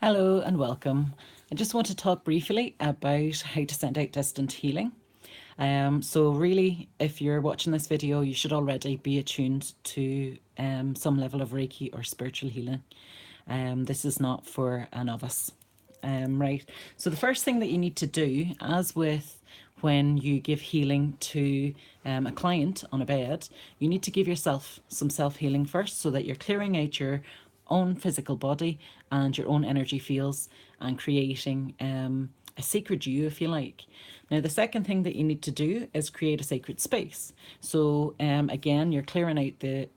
Hello and welcome. I just want to talk briefly about how to send out distant healing. So really, if you're watching this video, you should already be attuned to some level of Reiki or spiritual healing. This is not for a novice. Right. So the first thing that you need to do, as with when you give healing to a client on a bed, you need to give yourself some self-healing first so that you're clearing out your own physical body and your own energy fields and creating a sacred you, if you like. Now, the second thing that you need to do is create a sacred space. So again, you're clearing out the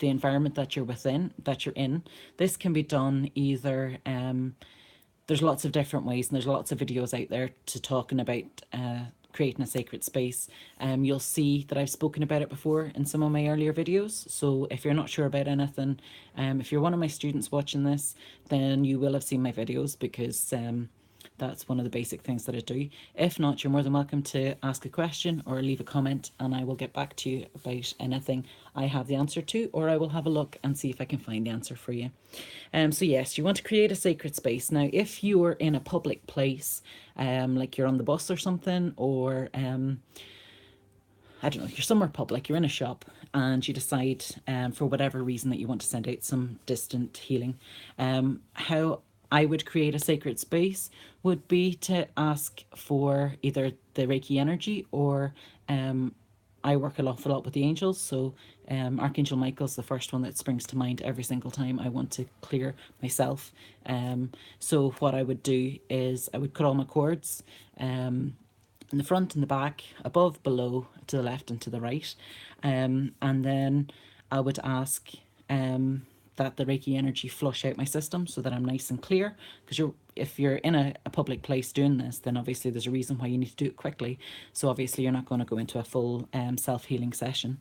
environment that you're within, that you're in. This can be done either there's lots of different ways, and there's lots of videos out there to talking about creating a sacred space. You'll see that I've spoken about it before in some of my earlier videos. So if you're not sure about anything, if you're one of my students watching this, then you will have seen my videos, because that's one of the basic things that I do. If not, you're more than welcome to ask a question or leave a comment, and I will get back to you about anything I have the answer to, or I will have a look and see if I can find the answer for you. So yes, you want to create a sacred space. Now, if you're in a public place, like you're on the bus or something, or I don't know, you're somewhere public, you're in a shop, and you decide for whatever reason that you want to send out some distant healing, how I would create a sacred space would be to ask for either the Reiki energy, or I work an awful lot with the angels. So Archangel Michael's the first one that springs to mind every single time I want to clear myself. So what I would do is I would cut all my cords in the front and the back, above, below, to the left and to the right. And then I would ask that the Reiki energy flush out my system so that I'm nice and clear. Because if you're in a public place doing this, then obviously there's a reason why you need to do it quickly. So obviously you're not going to go into a full self-healing session.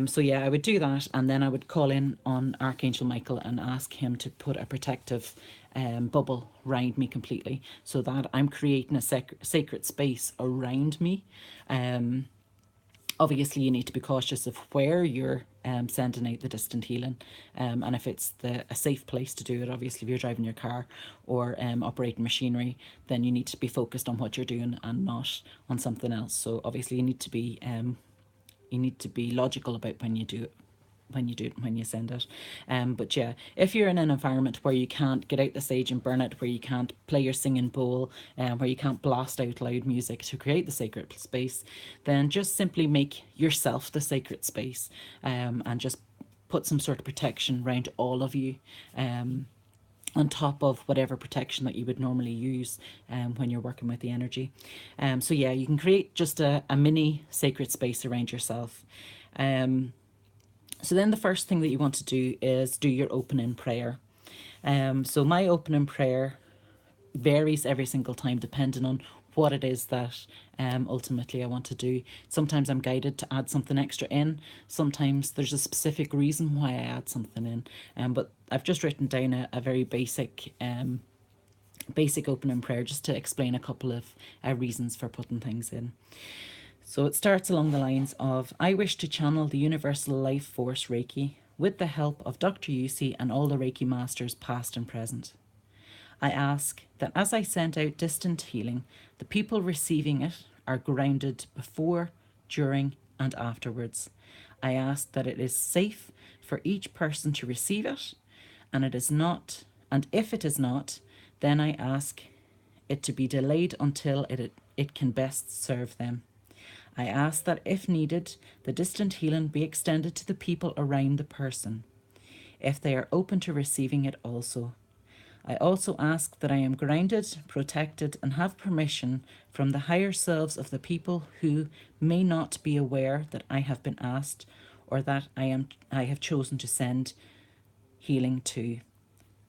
So yeah, I would do that, and then I would call in on Archangel Michael and ask him to put a protective bubble around me completely, so that I'm creating a sacred space around me. Obviously you need to be cautious of where you're sending out the distant healing, and if it's a safe place to do it. Obviously, if you're driving your car or operating machinery, then you need to be focused on what you're doing and not on something else. So obviously you need to be logical about when you do it, when you send it. But yeah, if you're in an environment where you can't get out the stage and burn it, where you can't play your singing bowl, where you can't blast out loud music to create the sacred space, then just simply make yourself the sacred space, and just put some sort of protection around all of you, on top of whatever protection that you would normally use when you're working with the energy. So yeah, you can create just a mini sacred space around yourself. So then the first thing that you want to do is do your opening prayer. So my opening prayer varies every single time depending on what it is that ultimately I want to do. Sometimes I'm guided to add something extra in. Sometimes there's a specific reason why I add something in. But I've just written down a very basic opening prayer, just to explain a couple of reasons for putting things in. So it starts along the lines of, I wish to channel the universal life force Reiki with the help of Dr. Yusi and all the Reiki masters past and present. I ask that as I send out distant healing, the people receiving it are grounded before, during, and afterwards. I ask that it is safe for each person to receive it, and it is not, and if it is not, then I ask it to be delayed until it can best serve them. I ask that, if needed, the distant healing be extended to the people around the person, if they are open to receiving it also. I also ask that I am grounded, protected, and have permission from the higher selves of the people who may not be aware that I have been asked, or that I have chosen to send healing to.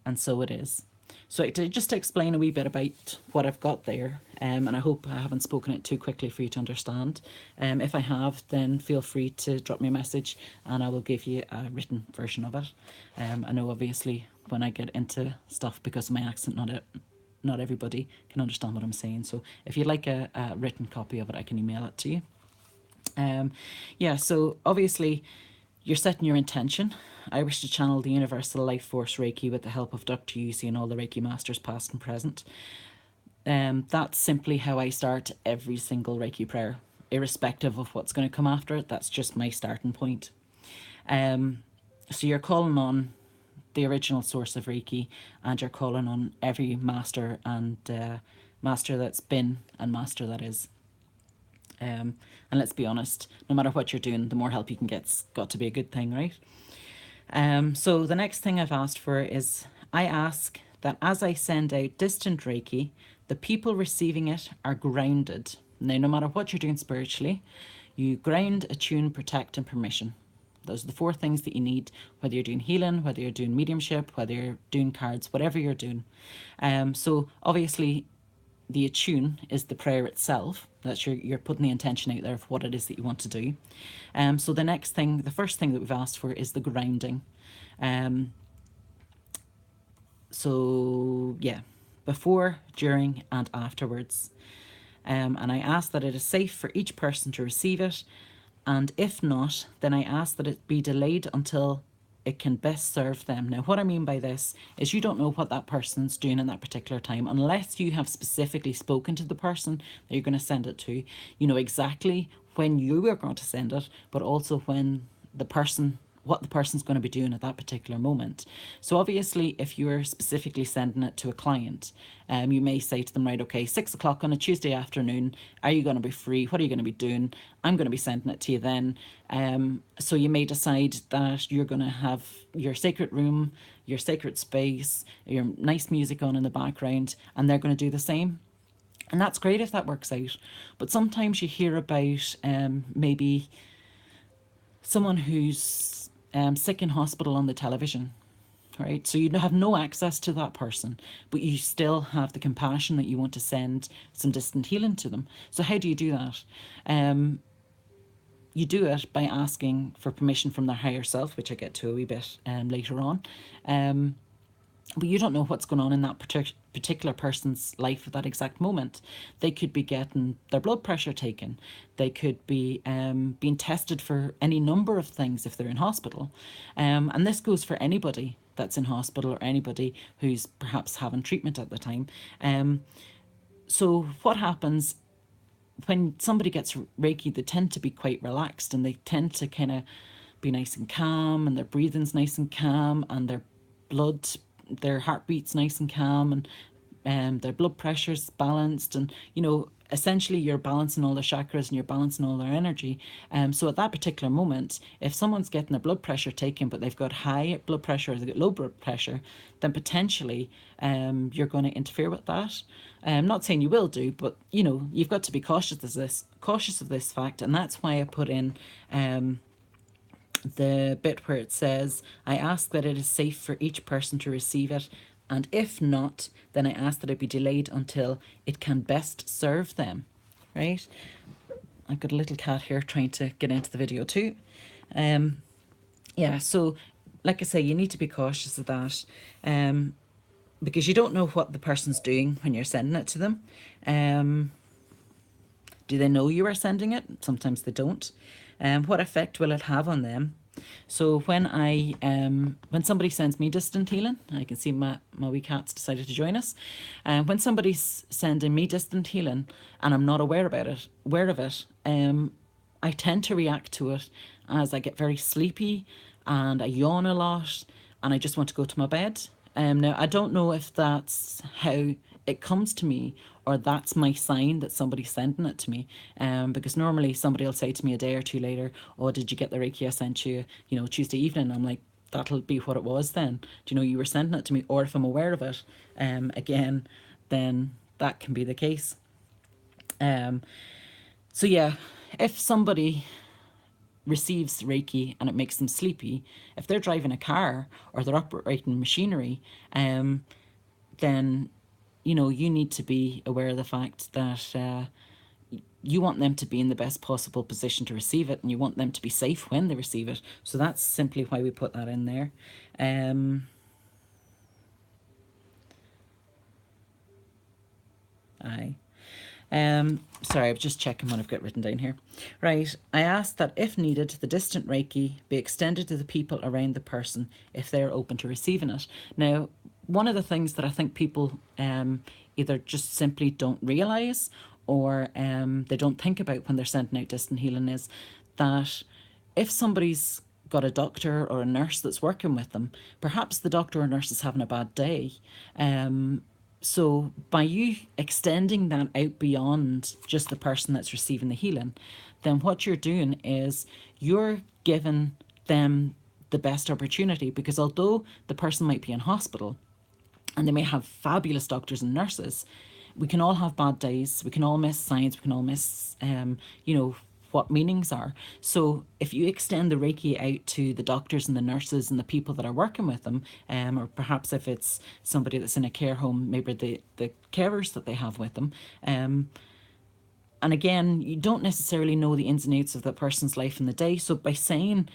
And so it is. So just to explain a wee bit about what I've got there, and I hope I haven't spoken it too quickly for you to understand. If I have, then feel free to drop me a message and I will give you a written version of it. I know obviously when I get into stuff, because of my accent, not everybody can understand what I'm saying. So if you'd like a written copy of it, I can email it to you. Yeah, so obviously You're setting your intention. I wish to channel the Universal Life Force Reiki with the help of Dr. Yusi and all the Reiki Masters past and present. That's simply how I start every single Reiki prayer, irrespective of what's going to come after it. That's just my starting point. So you're calling on the original source of Reiki, and you're calling on every master and master that's been and master that is. And let's be honest, no matter what you're doing, the more help you can get's got to be a good thing, right? So the next thing I've asked for is I ask that as I send out distant Reiki, the people receiving it are grounded. Now, no matter what you're doing spiritually, you ground, attune, protect, and permission. Those are the 4 things that you need, whether you're doing healing, whether you're doing mediumship, whether you're doing cards, whatever you're doing. So obviously, the attune is the prayer itself. That's you're putting the intention out there of what it is that you want to do. So the first thing that we've asked for is the grounding. So yeah, before, during, and afterwards. And I ask that it is safe for each person to receive it. And if not, then I ask that it be delayed until it can best serve them. Now, what I mean by this is you don't know what that person's doing in that particular time unless you have specifically spoken to the person that you're going to send it to. You know exactly when you are going to send it, but also when what the person's going to be doing at that particular moment. So obviously, if you're specifically sending it to a client, you may say to them, right, okay, 6 o'clock on a Tuesday afternoon, are you going to be free? What are you going to be doing? I'm going to be sending it to you then. So you may decide that you're going to have your sacred room, your sacred space, your nice music on in the background, and they're going to do the same. And that's great if that works out. But sometimes you hear about maybe someone who's sick in hospital on the television, right? So you have no access to that person, but you still have the compassion that you want to send some distant healing to them. So how do you do that? You do it by asking for permission from their higher self, which I get to a wee bit later on. But you don't know what's going on in that particular person's life at that exact moment. They could be getting their blood pressure taken. They could be being tested for any number of things if they're in hospital. And this goes for anybody that's in hospital or anybody who's perhaps having treatment at the time. So what happens when somebody gets Reiki, they tend to be quite relaxed and they tend to kind of be nice and calm, and their breathing's nice and calm, and their heartbeat's nice and calm, and their blood pressure's balanced, and essentially you're balancing all their chakras and you're balancing all their energy. So at that particular moment, if someone's getting their blood pressure taken but they've got high blood pressure or they've got low blood pressure, then potentially you're going to interfere with that. I'm not saying you will do, but you've got to be cautious of this fact, and that's why I put in the bit where it says, I ask that it is safe for each person to receive it, and if not, then I ask that it be delayed until it can best serve them, right? I've got a little cat here trying to get into the video too. Yeah, so like I say, you need to be cautious of that, because you don't know what the person's doing when you're sending it to them. Do they know you are sending it? Sometimes they don't. What effect will it have on them? So when somebody sends me distant healing, I can see my wee cat's decided to join us. When somebody's sending me distant healing and I'm not aware of it, I tend to react to it as I get very sleepy and I yawn a lot and I just want to go to my bed. Now, I don't know if that's how it comes to me or that's my sign that somebody's sending it to me, because normally somebody will say to me a day or two later, oh, did you get the Reiki I sent you, Tuesday evening? I'm like, that'll be what it was then. Do you know you were sending it to me? Or if I'm aware of it, again, then that can be the case. So yeah, if somebody receives Reiki and it makes them sleepy, if they're driving a car or they're operating machinery, then you need to be aware of the fact that you want them to be in the best possible position to receive it, and you want them to be safe when they receive it. So that's simply why we put that in there. Aye. Sorry, I'm just checking what I've got written down here. Right, I ask that if needed, the distant Reiki be extended to the people around the person if they're open to receiving it. Now, one of the things that I think people either just simply don't realise or they don't think about when they're sending out distant healing is that if somebody's got a doctor or a nurse that's working with them, perhaps the doctor or nurse is having a bad day. So by you extending that out beyond just the person that's receiving the healing, then what you're doing is you're giving them the best opportunity, because although the person might be in hospital and they may have fabulous doctors and nurses, we can all have bad days. We can all miss signs. We can all miss, what meanings are. So if you extend the Reiki out to the doctors and the nurses and the people that are working with them, or perhaps if it's somebody that's in a care home, maybe the carers that they have with them, and again, you don't necessarily know the ins and outs of that person's life in the day. So by saying,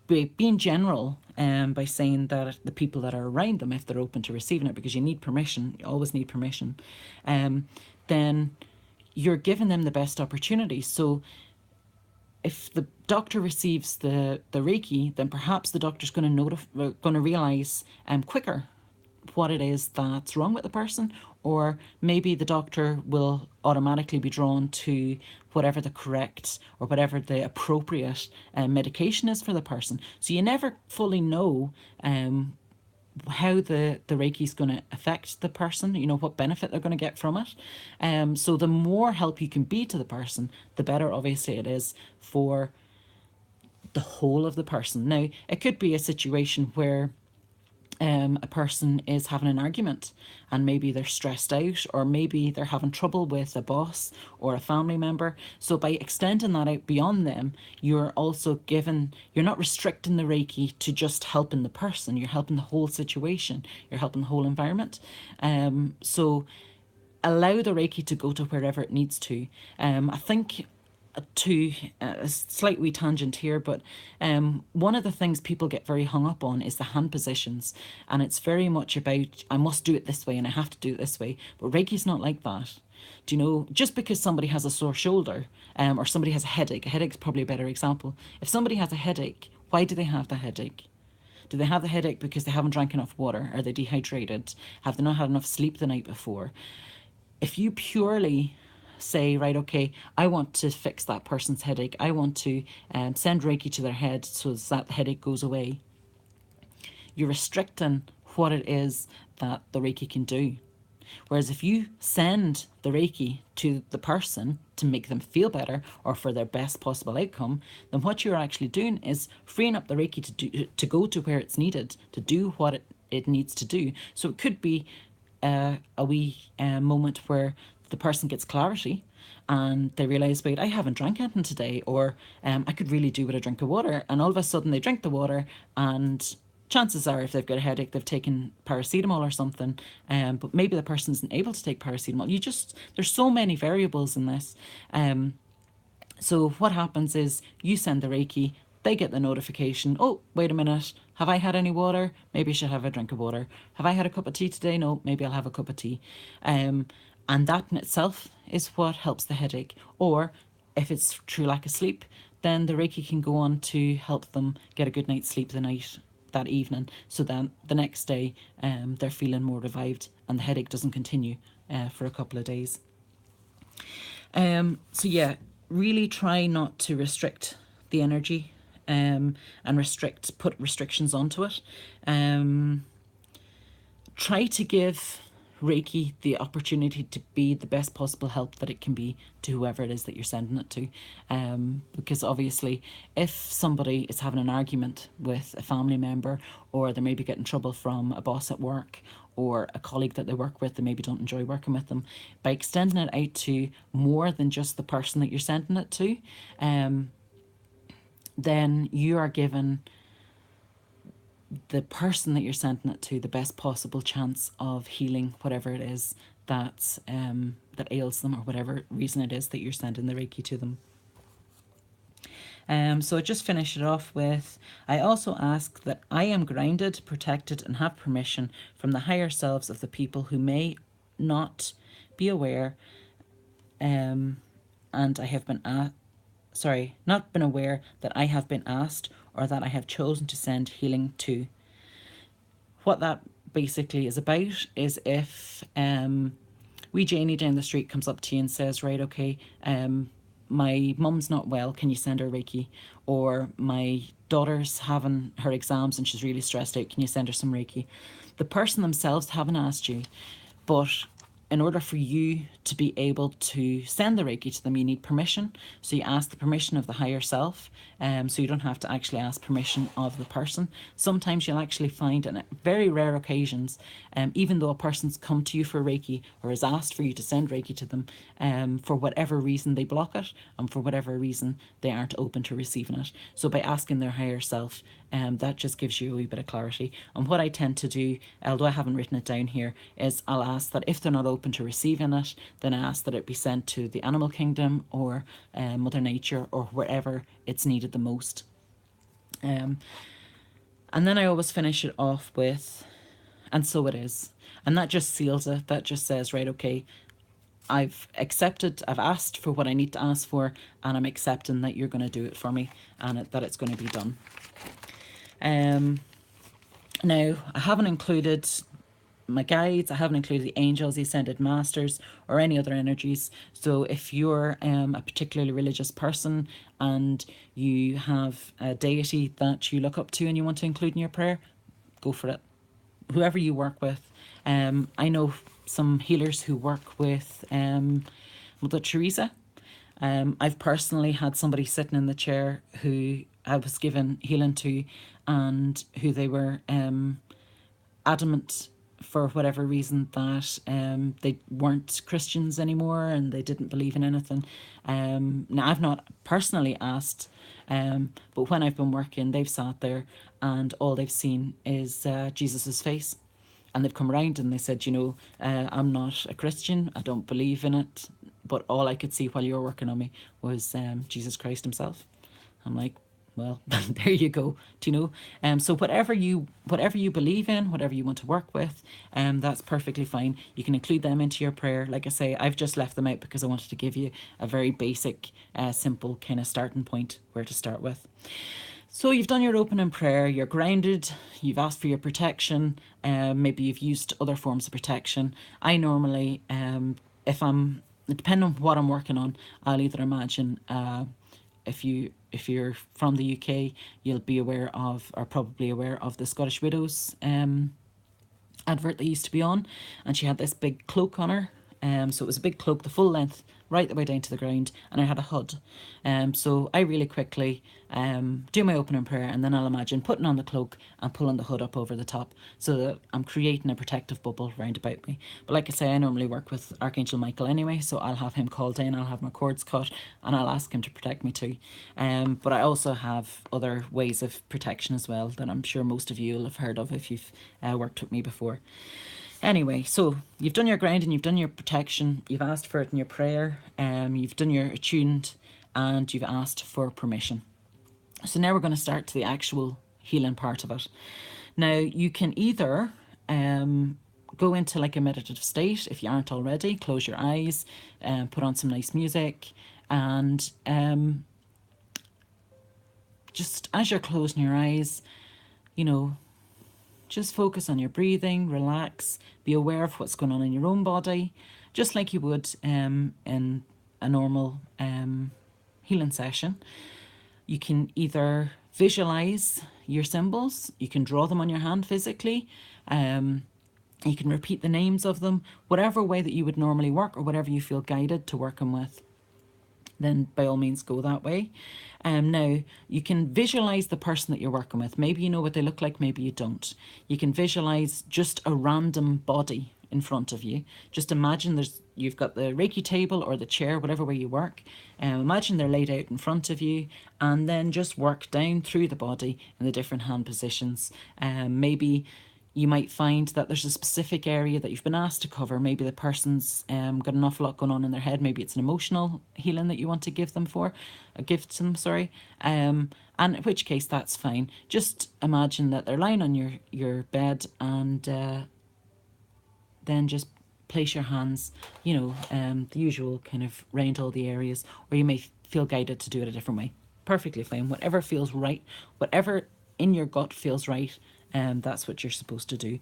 being general, by saying that the people that are around them, if they're open to receiving it, because you need permission, you always need permission, then you're giving them the best opportunity. So if the doctor receives the Reiki, then perhaps the doctor's going to realize quicker what it is that's wrong with the person, or maybe the doctor will automatically be drawn to whatever the correct or whatever the appropriate medication is for the person. So you never fully know how the Reiki is going to affect the person, what benefit they're going to get from it. So the more help you can be to the person, the better obviously it is for the whole of the person. Now, it could be a situation where a person is having an argument and maybe they're stressed out, or maybe they're having trouble with a boss or a family member. So by extending that out beyond them, you're not restricting the Reiki to just helping the person, you're helping the whole situation, you're helping the whole environment. So allow the Reiki to go to wherever it needs to. I think to a slight wee tangent here, but one of the things people get very hung up on is the hand positions, and it's very much about, I must do it this way and I have to do it this way. But Reiki's not like that. Do you know, just because somebody has a sore shoulder, or somebody has a headache's probably a better example. If somebody has a headache, why do they have the headache? Do they have the headache because they haven't drank enough water? Are they dehydrated? Have they not had enough sleep the night before? If you purely say, right, okay, I want to fix that person's headache, I want to send Reiki to their head so that the headache goes away, you're restricting what it is that the Reiki can do. Whereas if you send the Reiki to the person to make them feel better or for their best possible outcome, then what you're actually doing is freeing up the Reiki to go to where it's needed, to do what it needs to do. So it could be a wee moment where the person gets clarity and they realize, wait, I haven't drank anything today, or I could really do with a drink of water. And all of a sudden they drink the water, and chances are if they've got a headache, they've taken paracetamol or something, but maybe the person isn't able to take paracetamol. There's so many variables in this. So what happens is you send the Reiki, they get the notification, oh, wait a minute, have I had any water? Maybe I should have a drink of water. Have I had a cup of tea today? No, maybe I'll have a cup of tea. And that in itself is what helps the headache. Or if it's true lack of sleep, then the Reiki can go on to help them get a good night's sleep that evening. So then the next day they're feeling more revived and the headache doesn't continue for a couple of days. So yeah, really try not to restrict the energy and put restrictions onto it. Try to give Reiki the opportunity to be the best possible help that it can be to whoever it is that you're sending it to. Because obviously if somebody is having an argument with a family member, or they maybe get in trouble from a boss at work or a colleague that they work with, they maybe don't enjoy working with them, by extending it out to more than just the person that you're sending it to, then you are given the person that you're sending it to the best possible chance of healing whatever it is that ails them, or whatever reason it is that you're sending the Reiki to them. So I just finish it off with, I also ask that I am grounded, protected, and have permission from the higher selves of the people who may not be aware and I have been not been aware that I have been asked or that I have chosen to send healing to. What that basically is about is if wee Janie down the street comes up to you and says, right, okay, my mum's not well, can you send her Reiki? Or my daughter's having her exams and she's really stressed out, can you send her some Reiki? The person themselves haven't asked you, but in order for you to be able to send the Reiki to them, you need permission. So you ask the permission of the higher self. So you don't have to actually ask permission of the person. Sometimes you'll actually find, in very rare occasions, even though a person's come to you for Reiki or has asked for you to send Reiki to them, for whatever reason they block it, and for whatever reason they aren't open to receiving it. So by asking their higher self, that just gives you a wee bit of clarity. And what I tend to do, although I haven't written it down here, is I'll ask that if they're not open to receiving it, then I ask that it be sent to the animal kingdom or Mother Nature or wherever it's needed the most. And then I always finish it off with, and so it is. And that just seals it. That just says, right, okay, I've accepted, I've asked for what I need to ask for, and I'm accepting that you're going to do it for me and that it's going to be done. Now, I haven't included my guides, I haven't included the angels, the ascended masters, or any other energies. So if you're a particularly religious person and you have a deity that you look up to and you want to include in your prayer, go for it. Whoever you work with. I know some healers who work with Mother Teresa. I've personally had somebody sitting in the chair who I was given healing to, and who they were adamant for whatever reason that they weren't Christians anymore and they didn't believe in anything. Now, I've not personally asked, but when I've been working, they've sat there and all they've seen is Jesus's face. And they've come around and they said, I'm not a Christian, I don't believe in it, but all I could see while you were working on me was Jesus Christ himself. I'm like, well, there you go. Do you know? So whatever you believe in, whatever you want to work with, that's perfectly fine. You can include them into your prayer. Like I say, I've just left them out because I wanted to give you a very basic, simple kind of starting point where to start with. So you've done your opening prayer, you're grounded, you've asked for your protection, maybe you've used other forms of protection. I normally, depending on what I'm working on, I'll either imagine, if you're from the UK, you'll be aware of, or probably aware of, the Scottish Widows advert that used to be on, and she had this big cloak on her. So it was a big cloak, the full length, right the way down to the ground, and I had a hood. So I really quickly do my opening prayer, and then I'll imagine putting on the cloak and pulling the hood up over the top so that I'm creating a protective bubble round about me. But like I say, I normally work with Archangel Michael anyway, so I'll have him called in, I'll have my cords cut, and I'll ask him to protect me too. But I also have other ways of protection as well that I'm sure most of you will have heard of if you've worked with me before. Anyway, so you've done your grounding, you've done your protection, you've asked for it in your prayer, you've done your attuned, and you've asked for permission. So now we're going to start to the actual healing part of it. Now, you can either go into like a meditative state if you aren't already, close your eyes, put on some nice music, and just as you're closing your eyes, just focus on your breathing, relax, be aware of what's going on in your own body, just like you would in a normal healing session. You can either visualize your symbols, you can draw them on your hand physically, you can repeat the names of them, whatever way that you would normally work or whatever you feel guided to working with, then by all means go that way. Now, you can visualize the person that you're working with. Maybe you know what they look like, maybe you don't. You can visualize just a random body in front of you. Just imagine you've got the Reiki table or the chair, whatever way you work. Imagine they're laid out in front of you, and then just work down through the body in the different hand positions. Maybe you might find that there's a specific area that you've been asked to cover. Maybe the person's got an awful lot going on in their head. Maybe it's an emotional healing that you want to give them, and in which case that's fine. Just imagine that they're lying on your bed, and then just place your hands, you know, the usual kind of round all the areas, or you may feel guided to do it a different way. Perfectly fine. Whatever feels right, whatever in your gut feels right, that's what you're supposed to do.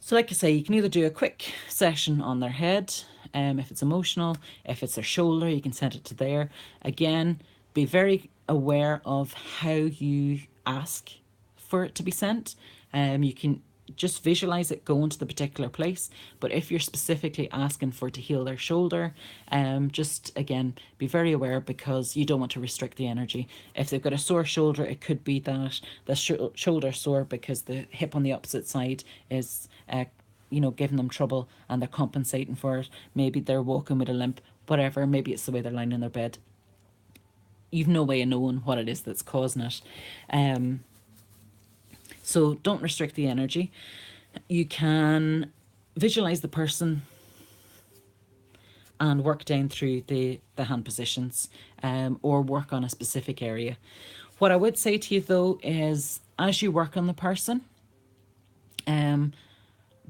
So like I say, you can either do a quick session on their head, if it's emotional, if it's their shoulder, you can send it to there. Again, be very aware of how you ask for it to be sent. You can just visualize it going to the particular place, but if you're specifically asking for it to heal their shoulder, just again be very aware, because you don't want to restrict the energy. If they've got a sore shoulder, it could be that the shoulder sore because the hip on the opposite side is you know, giving them trouble and they're compensating for it. Maybe they're walking with a limp, whatever. Maybe it's the way they're lying in their bed. You've no way of knowing what it is that's causing it. So don't restrict the energy. You can visualize the person and work down through the hand positions, or work on a specific area. What I would say to you though is, as you work on the person,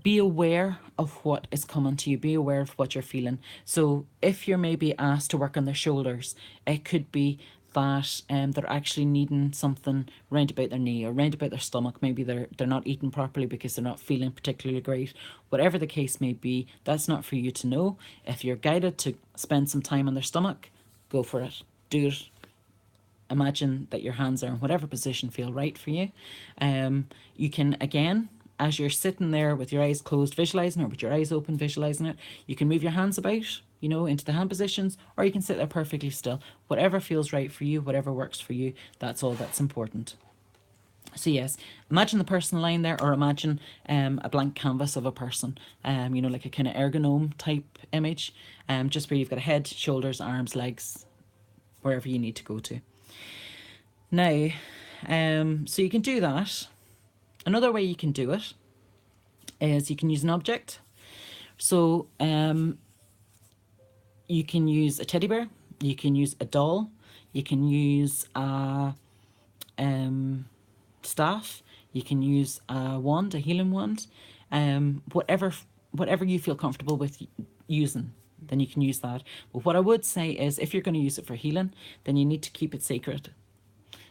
be aware of what is coming to you, be aware of what you're feeling. So if you're maybe asked to work on their shoulders, it could be that they're actually needing something round about their knee or round about their stomach. Maybe they're not eating properly because they're not feeling particularly great. Whatever the case may be, that's not for you to know. If you're guided to spend some time on their stomach, go for it. Do it. Imagine that your hands are in whatever position feel right for you. You can, again, as you're sitting there with your eyes closed visualizing, or with your eyes open visualizing it, you can move your hands about, you know, into the hand positions, or you can sit there perfectly still. Whatever feels right for you, whatever works for you, that's all that's important. So yes, imagine the person lying there, or imagine a blank canvas of a person, you know, like a kind of ergonome type image, just where you've got a head, shoulders, arms, legs, wherever you need to go to. Now, so you can do that. Another way you can do it is you can use an object. So you can use a teddy bear, you can use a doll, you can use a staff, you can use a wand, a healing wand, whatever you feel comfortable with using, then you can use that. But what I would say is, if you're going to use it for healing, then you need to keep it sacred.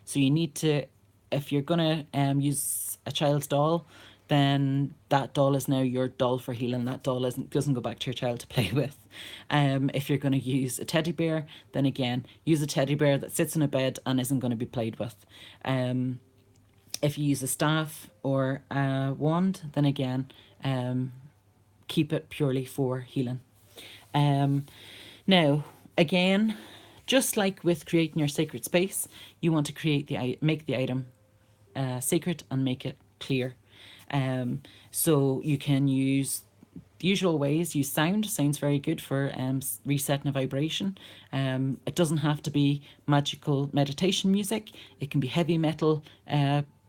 So you need to, if you're going to use a child's doll, then that doll is now your doll for healing. That doll doesn't go back to your child to play with. If you're going to use a teddy bear, then again, use a teddy bear that sits in a bed and isn't going to be played with. If you use a staff or a wand, then again, keep it purely for healing. Now, again, just like with creating your sacred space, you want to make the item sacred and make it clear. So you can use the usual ways. Use sound. Sound's very good for resetting a vibration. It doesn't have to be magical meditation music. It can be heavy metal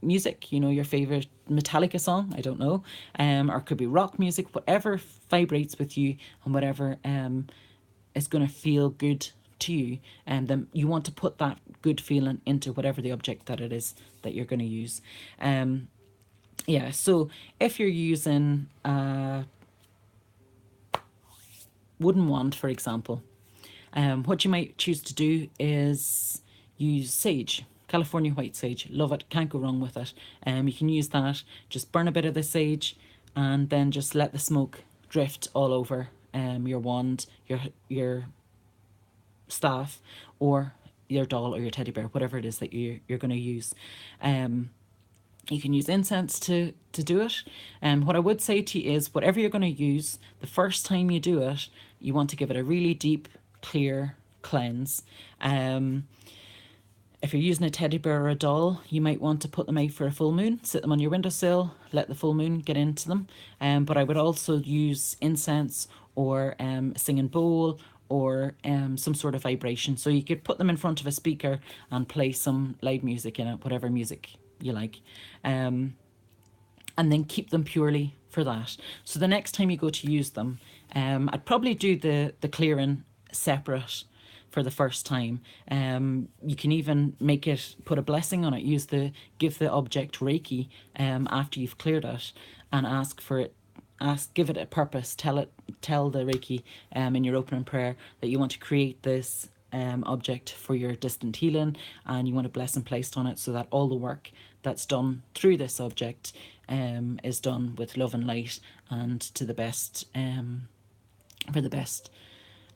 music, you know, your favorite Metallica song, I don't know, or it could be rock music, whatever vibrates with you and whatever is going to feel good to you, and then you want to put that good feeling into whatever the object that it is that you're going to use. Yeah, so if you're using a wooden wand, for example, what you might choose to do is use sage. California white sage, love it, can't go wrong with it. You can use that, just burn a bit of the sage and then just let the smoke drift all over your wand, your staff, or your doll or your teddy bear, whatever it is that you're going to use. You can use incense to do it. What I would say to you is, whatever you're going to use, the first time you do it, you want to give it a really deep, clear cleanse. If you're using a teddy bear or a doll, you might want to put them out for a full moon, sit them on your windowsill, let the full moon get into them. But I would also use incense or a singing bowl or some sort of vibration. So you could put them in front of a speaker and play some loud music in it, whatever music you like. And then keep them purely for that. So the next time you go to use them, I'd probably do the clearing separate for the first time. You can even put a blessing on it, give the object Reiki after you've cleared it, and ask for it give it a purpose, tell the Reiki in your opening prayer that you want to create this object for your distant healing, and you want a blessing placed on it so that all the work that's done through this object is done with love and light, and to the best for the best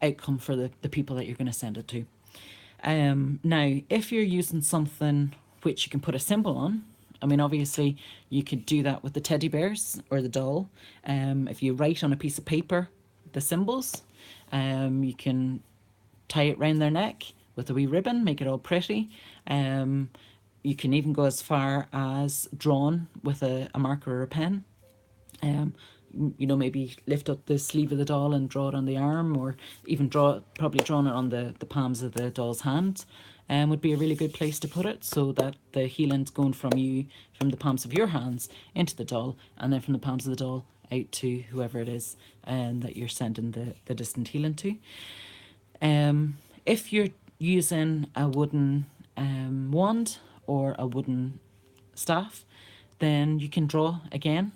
outcome for the people that you're going to send it to. Now, if you're using something which you can put a symbol on, I mean, obviously you could do that with the teddy bears or the doll. If you write on a piece of paper the symbols, you can tie it round their neck with a wee ribbon, make it all pretty. You can even go as far as drawn with a marker or a pen. Maybe lift up the sleeve of the doll and draw it on the arm, or even probably drawing it on the palms of the doll's hand would be a really good place to put it, so that the healing's going from the palms of your hands into the doll, and then from the palms of the doll out to whoever it is that you're sending the distant healing to. If you're using a wooden wand or a wooden staff, then you can draw again.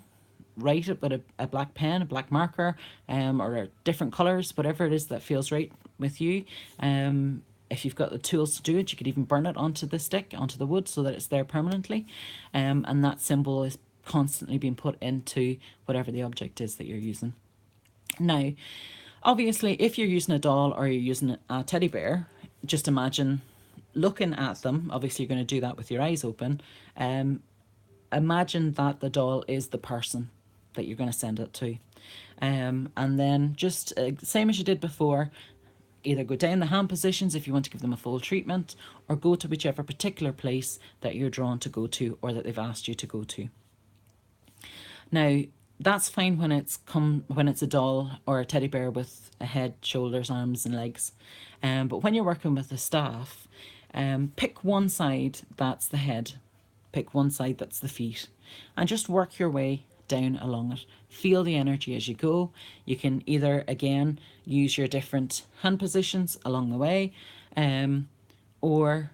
Write it with a black pen, a black marker, or different colours, whatever it is that feels right with you. If you've got the tools to do it, you could even burn it onto the stick, onto the wood, so that it's there permanently. And that symbol is constantly being put into whatever the object is that you're using. Now, obviously, if you're using a doll or you're using a teddy bear, just imagine looking at them. Obviously, you're going to do that with your eyes open. Imagine that the doll is the person that you're going to send it to. And then just same as you did before, either go down the hand positions if you want to give them a full treatment, or go to whichever particular place that you're drawn to go to or that they've asked you to go to. Now, that's fine when it's a doll or a teddy bear with a head, shoulders, arms and legs. But when you're working with the staff, pick one side that's the head, pick one side that's the feet, and just work your way down along it. Feel the energy as you go. You can either, again, use your different hand positions along the way, or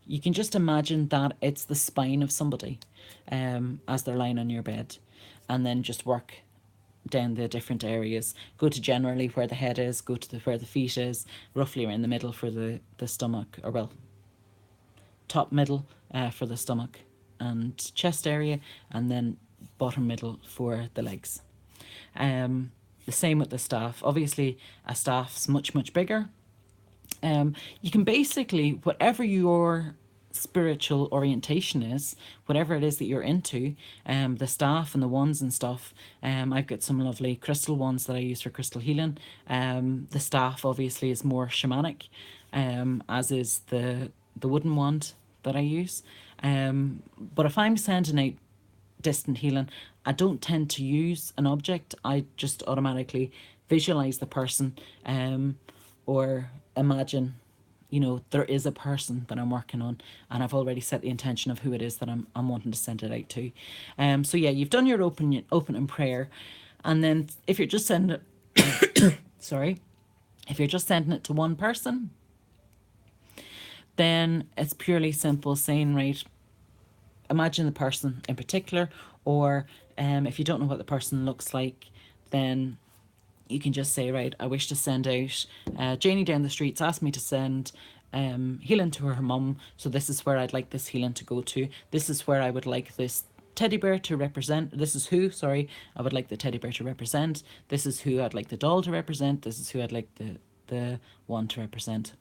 you can just imagine that it's the spine of somebody as they're lying on your bed, and then just work down the different areas. Go to generally where the head is, go to where the feet is, roughly around the middle for the stomach, or well, top middle for the stomach and chest area, and then bottom middle for the legs. The same with the staff. Obviously, a staff's much bigger. You can basically, whatever your spiritual orientation is, whatever it is that you're into, the staff and the wands and stuff, I've got some lovely crystal wands that I use for crystal healing. The staff obviously is more shamanic, as is the wooden wand that I use. But if I'm sending out distant healing, I don't tend to use an object. I just automatically visualize the person, or imagine, there is a person that I'm working on, and I've already set the intention of who it is that I'm wanting to send it out to. So yeah, you've done your opening prayer, and then if you're just sending it, if you're just sending it to one person, then it's purely simple saying, right, imagine the person in particular, or if you don't know what the person looks like, then you can just say, right, I wish to send out Janie down the streets asked me to send healing to her mum, so this is where I'd like this healing to go to. This is where I would like this teddy bear to represent. This is who, sorry, I would like the teddy bear to represent. This is who I'd like the doll to represent. This is who I'd like the wand to represent.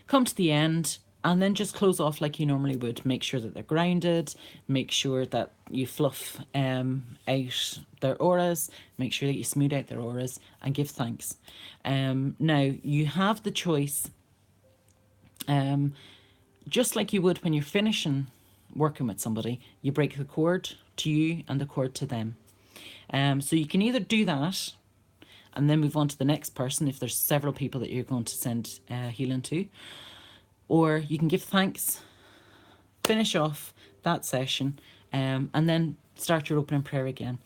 Come to the end, and then just close off like you normally would. Make sure that they're grounded. Make sure that you fluff out their auras. Make sure that you smooth out their auras, and give thanks. Now, you have the choice, just like you would when you're finishing working with somebody, you break the cord to you and the cord to them. So you can either do that and then move on to the next person if there's several people that you're going to send healing to, or you can give thanks, finish off that session, and then start your opening prayer again.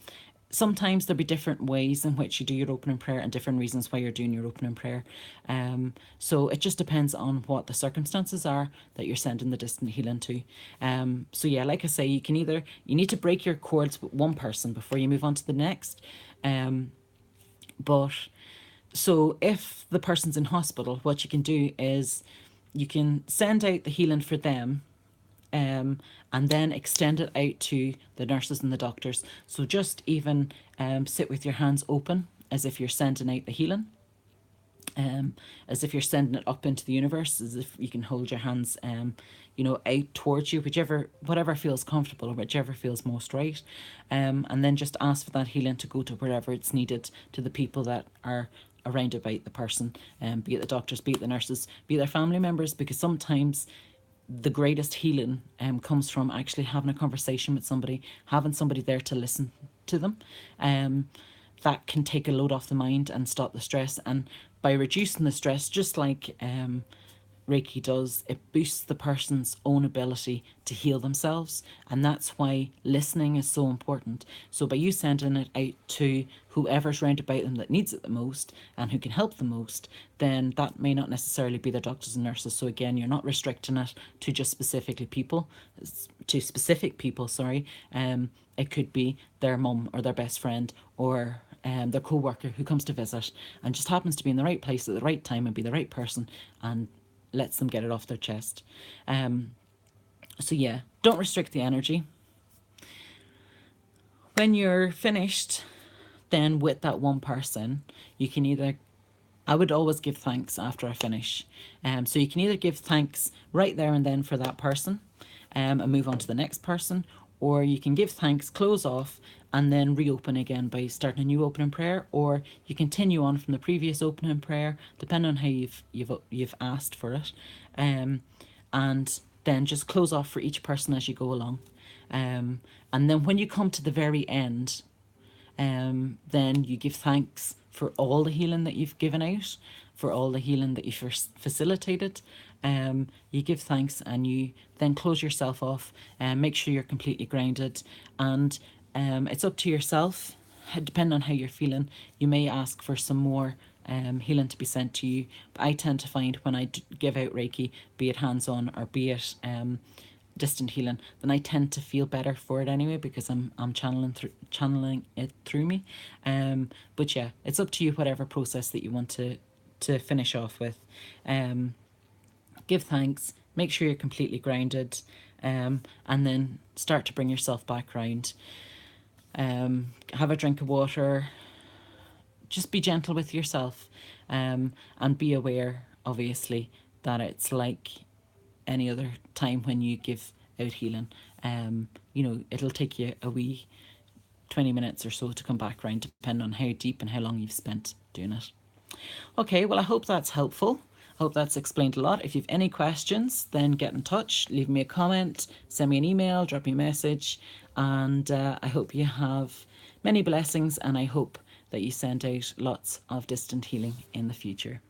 sometimes there'll be different ways in which you do your opening prayer and different reasons why you're doing your opening prayer. So it just depends on what the circumstances are that you're sending the distant healing to. So yeah, like I say, you need to break your cords with one person before you move on to the next. But so if the person's in hospital, what you can do is you can send out the healing for them, and then extend it out to the nurses and the doctors. So just even sit with your hands open as if you're sending out the healing, as if you're sending it up into the universe, as if you can hold your hands, out towards you, whatever feels comfortable or whichever feels most right. And then just ask for that healing to go to wherever it's needed, to the people that are around about the person, be it the doctors, be it the nurses, be it their family members, because sometimes the greatest healing comes from actually having a conversation with somebody, having somebody there to listen to them. That can take a load off the mind and stop the stress. And by reducing the stress, just like Reiki does, it boosts the person's own ability to heal themselves. And that's why listening is so important. So by you sending it out to whoever's round about them that needs it the most and who can help the most, then that may not necessarily be the doctors and nurses. So again, you're not restricting it to just specific people, sorry. It could be their mum or their best friend or their co-worker who comes to visit and just happens to be in the right place at the right time and be the right person and lets them get it off their chest. So yeah, don't restrict the energy. When you're finished then with that one person, you can I would always give thanks after I finish. So you can either give thanks right there and then for that person, and move on to the next person, or you can give thanks, close off, and then reopen again by starting a new opening prayer, or you continue on from the previous opening prayer, depending on how you've asked for it, and then just close off for each person as you go along. And then when you come to the very end, then you give thanks for all the healing that you've given out, for all the healing that you've facilitated. You give thanks and you then close yourself off and make sure you're completely grounded. And it's up to yourself, depending on how you're feeling. You may ask for some more healing to be sent to you. But I tend to find when I give out Reiki, be it hands-on or be it distant healing, then I tend to feel better for it anyway, because I'm channeling it through me. But yeah, it's up to you, whatever process that you want to finish off with. Give thanks, make sure you're completely grounded, and then start to bring yourself back round. Have a drink of water, just be gentle with yourself, and be aware, obviously, that it's like any other time when you give out healing. It'll take you a wee 20 minutes or so to come back round, depending on how deep and how long you've spent doing it. Okay, well, I hope that's helpful. I hope that's explained a lot. If you've any questions, then get in touch, leave me a comment, send me an email, drop me a message, and I hope you have many blessings, and I hope that you send out lots of distant healing in the future.